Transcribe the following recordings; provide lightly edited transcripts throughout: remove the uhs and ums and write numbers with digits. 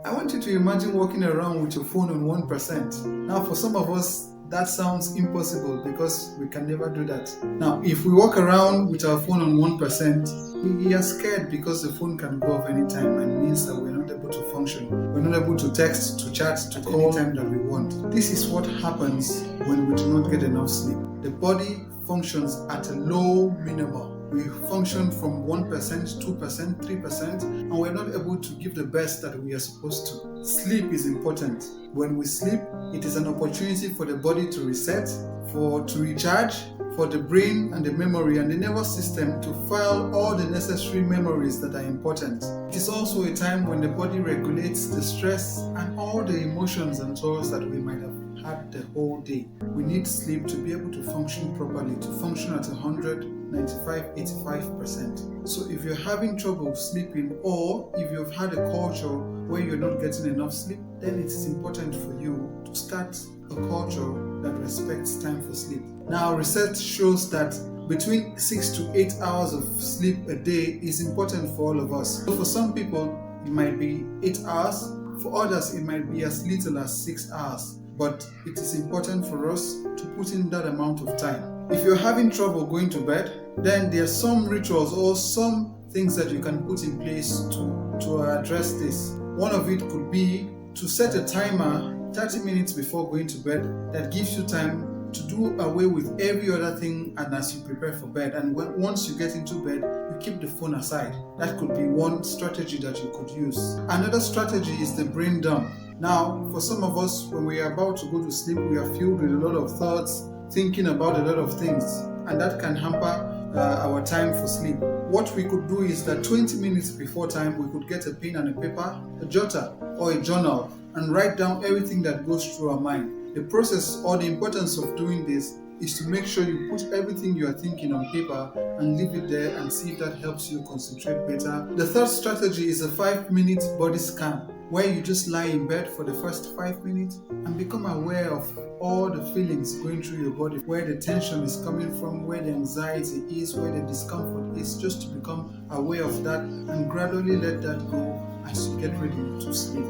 I want you to imagine walking around with your phone on 1%. Now, for some of us, that sounds impossible because we can never do that. Now, if we walk around with our phone on 1%, we are scared because the phone can go off anytime and means that we're not able to function. We're not able to text, to chat, to call anytime that we want. This is what happens when we do not get enough sleep. The body functions at a low minimum. We function from 1%, 2%, 3%, and we're not able to give the best that we are supposed to. Sleep is important. When we sleep, it is an opportunity for the body to reset, to recharge, for the brain and the memory and the nervous system to file all the necessary memories that are important. It is also a time when the body regulates the stress and all the emotions and thoughts that we might have had the whole day. We need sleep to be able to function properly, to function at 100, 95, 85%. So if you're having trouble sleeping, or if you've had a culture where you're not getting enough sleep, then it is important for you to start a culture that respects time for sleep. Now, research shows that between 6 to 8 hours of sleep a day is important for all of us. So for some people, it might be 8 hours. For others, it might be as little as 6 hours. But it is important for us to put in that amount of time. If you're having trouble going to bed, then there are some rituals or some things that you can put in place to address this. One of it could be to set a timer 30 minutes before going to bed that gives you time to do away with every other thing and as you prepare for bed. And once you get into bed, you keep the phone aside. That could be one strategy that you could use. Another strategy is the brain dump. Now, for some of us, when we are about to go to sleep, we are filled with a lot of thoughts, thinking about a lot of things, and that can hamper our time for sleep. What we could do is that 20 minutes before time, we could get a pen and a paper, a jotter or a journal, and write down everything that goes through our mind. The process or the importance of doing this is to make sure you put everything you are thinking on paper and leave it there and see if that helps you concentrate better. The third strategy is a 5-minute body scan, where you just lie in bed for the first 5 minutes and become aware of all the feelings going through your body, where the tension is coming from, where the anxiety is, where the discomfort is, just to become aware of that and gradually let that go as you get ready to sleep.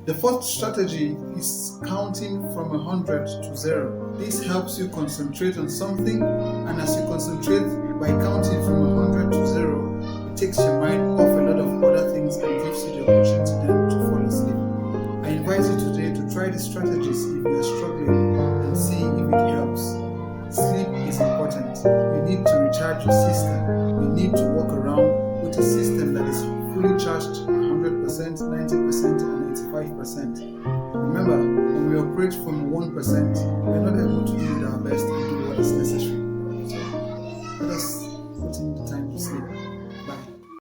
The fourth strategy is counting from 100 to 0. This helps you concentrate on something, and as you concentrate by counting from 100 to 0, it takes your mind off a lot of other things and gives you the opportunity then to fall asleep. I invite you today to try these strategies if you are struggling and see if it helps. Sleep is important. You need to recharge your system. You need to walk around with a system that is fully charged 100%, 90%, and 85%. Remember, when we operate from 1%, we are not able to do our best and do what is necessary. So let us